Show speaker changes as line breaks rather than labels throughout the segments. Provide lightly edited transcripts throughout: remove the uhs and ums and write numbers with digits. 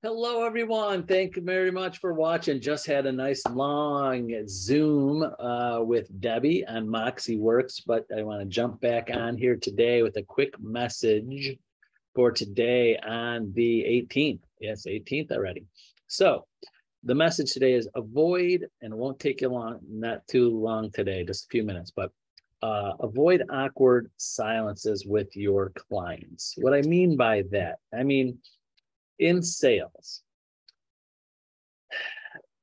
Hello, everyone. Thank you very much for watching. Just had a nice long Zoom with Debbie on Moxie Works, but I want to jump back on here today with a quick message for today on the 18th. Yes, 18th already. So the message today is avoid, and it won't take you long, not too long today, just a few minutes, but avoid awkward silences with your clients. What I mean by that, in sales,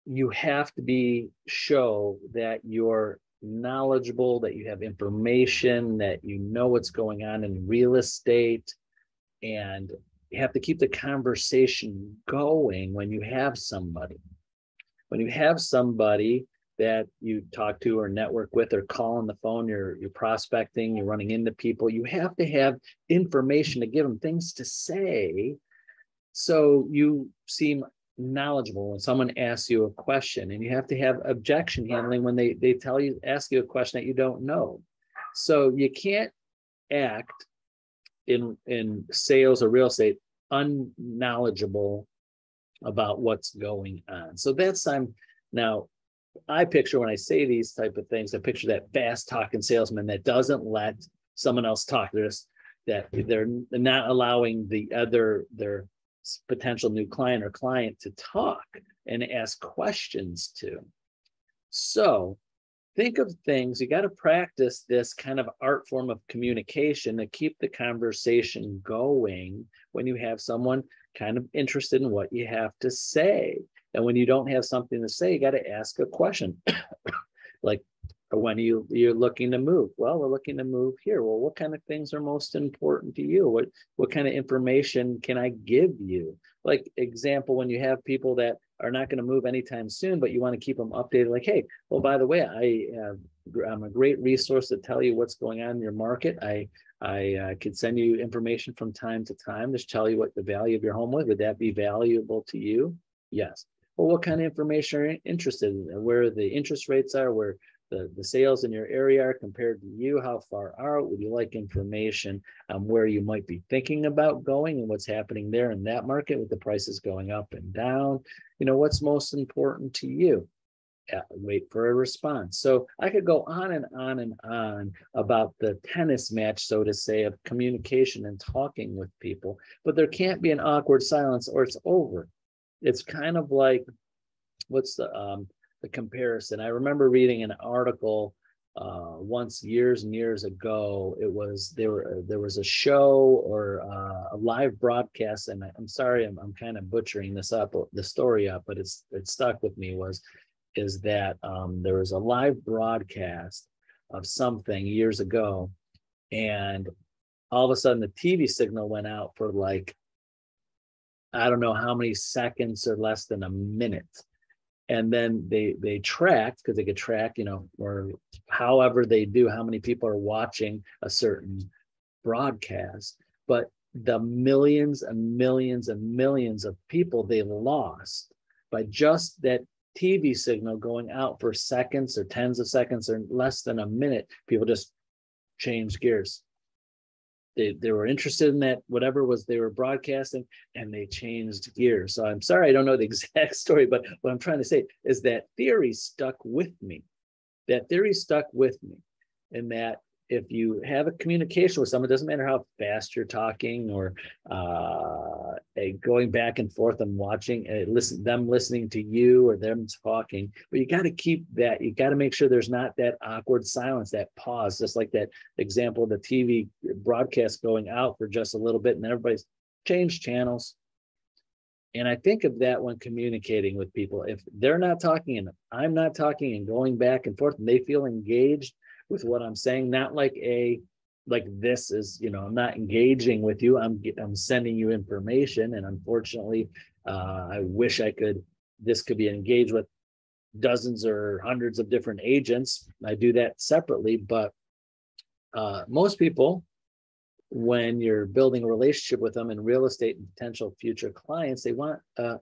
you have to show that you're knowledgeable, that you have information, that you know what's going on in real estate, and you have to keep the conversation going when you have somebody. When you have somebody that you talk to or network with or call on the phone, you're prospecting, you're running into people, you have to have information to give them, things to say, so you seem knowledgeable when someone asks you a question, and you have to have objection handling when they ask you a question that you don't know. So you can't act in sales or real estate unknowledgeable about what's going on. So that's now I picture, when I say these type of things, I picture that fast talking salesman that doesn't let someone else talk. They're not allowing their potential new client or client to talk and ask questions to. So think of things, you got to practice this kind of art form of communication to keep the conversation going when you have someone kind of interested in what you have to say. And when you don't have something to say, you got to ask a question. Like, when you're looking to move? Well, we're looking to move here. Well, what kind of things are most important to you? What kind of information can I give you? Like, example, when you have people that are not going to move anytime soon, but you want to keep them updated, like, hey, well, by the way, I'm a great resource to tell you what's going on in your market. I could send you information from time to time, just tell you what the value of your home was. Would that be valuable to you? Yes. Well, what kind of information are you interested in? Where the interest rates are, where the sales in your area are compared to you, how far out? Would you like information on where you might be thinking about going and what's happening there in that market with the prices going up and down? What's most important to you? Wait for a response. So I could go on and on and on about the tennis match, so to say, of communication and talking with people, but there can't be an awkward silence or it's over. It's kind of like, what's the comparison? I remember reading an article once, years and years ago. There was a show or a live broadcast, and I'm sorry, I'm kind of butchering the story up, but it stuck with me. Is that there was a live broadcast of something years ago, and all of a sudden the TV signal went out for, like, I don't know how many seconds or less than a minute. And then they tracked, because they could track, or however they do, how many people are watching a certain broadcast. But the millions and millions and millions of people they lost by just that TV signal going out for seconds or tens of seconds or less than a minute. People just changed gears. They were interested in that, whatever was they were broadcasting, and they changed gears. So I'm sorry, I don't know the exact story, but what I'm trying to say is that theory stuck with me. That theory stuck with me, in that if you have a communication with someone, it doesn't matter how fast you're talking or going back and forth and watching, them listening to you or them talking, but you got to keep that. You got to make sure there's not that awkward silence, that pause, just like that example of the TV broadcast going out for just a little bit and then everybody's changed channels. And I think of that when communicating with people. If they're not talking and I'm not talking and going back and forth, and they feel engaged with what I'm saying, not like this is, I'm not engaging with you. I'm sending you information. And unfortunately, I wish this could be engaged with dozens or hundreds of different agents. I do that separately, but most people, when you're building a relationship with them in real estate and potential future clients, they want a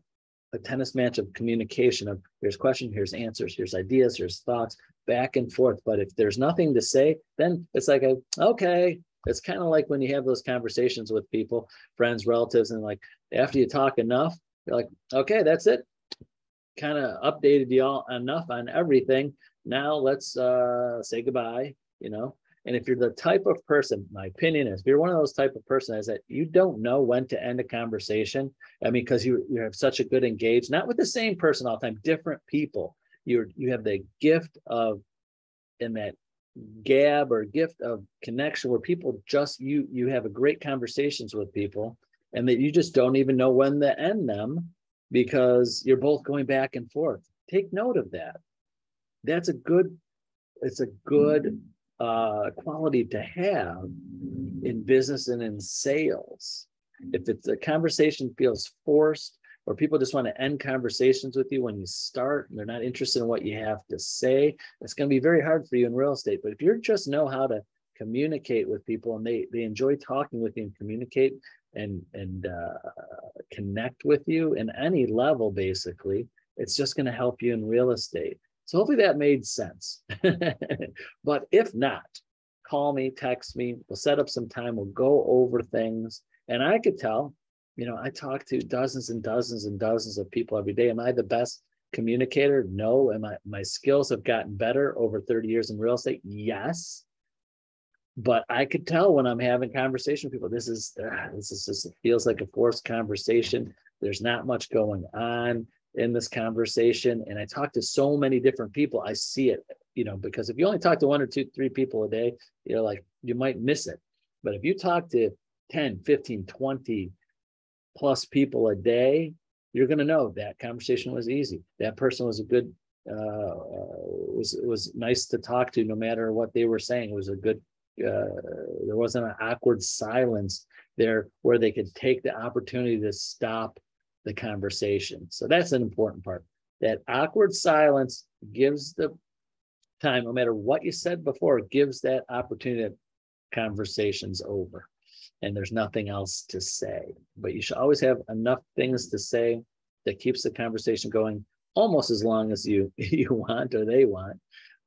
tennis match of communication of here's questions, here's answers, here's ideas, here's thoughts, back and forth. But if there's nothing to say, then it's like, okay. It's kind of like when you have those conversations with people, friends, relatives, and like after you talk enough, You're like, okay, that's it. Kind of updated y'all enough on everything. Now let's say goodbye, you know. And if you're the type of person, my opinion is, if you're one of those type of person is that you don't know when to end a conversation. I mean, because you have such a good engage, not with the same person all the time, different people. You have the gift of, in that gab or gift of connection where people just you have a great conversations with people, and that you just don't even know when to end them because you're both going back and forth. Take note of that. That's a good, it's a good quality to have in business and in sales. If it's a conversation feels forced, or people just want to end conversations with you when you start and they're not interested in what you have to say, it's going to be very hard for you in real estate. But if you just know how to communicate with people and they enjoy talking with you and communicate and connect with you in any level, basically, it's just going to help you in real estate. So hopefully that made sense. But if not, call me, text me, we'll set up some time, we'll go over things. And I could tell, you know, I talk to dozens and dozens and dozens of people every day. Am I the best communicator? No. Am I, my skills have gotten better over 30 years in real estate? Yes. But I could tell when I'm having conversation with people, this is just, it feels like a forced conversation. There's not much going on in this conversation. And I talk to so many different people. I see it, you know, because if you only talk to 1 or 2, 3 people a day, you're like, you might miss it. But if you talk to 10, 15, 20 plus people a day, you're going to know that conversation was easy. That person was a good, was nice to talk to no matter what they were saying. It was a good, there wasn't an awkward silence there where they could take the opportunity to stop the conversation. So that's an important part. That awkward silence gives the time, no matter what you said before, gives that opportunity that conversation's over and there's nothing else to say. But you should always have enough things to say that keeps the conversation going almost as long as you want or they want.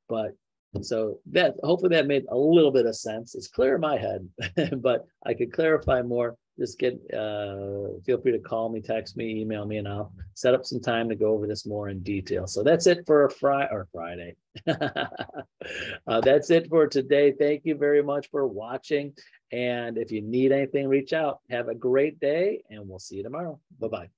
But so that, hopefully that made a little bit of sense. It's clear in my head, but I could clarify more. Just get, feel free to call me, text me, email me, and I'll set up some time to go over this more in detail. So that's it for Friday. That's it for today. Thank you very much for watching. And if you need anything, reach out. Have a great day, and we'll see you tomorrow. Bye-bye.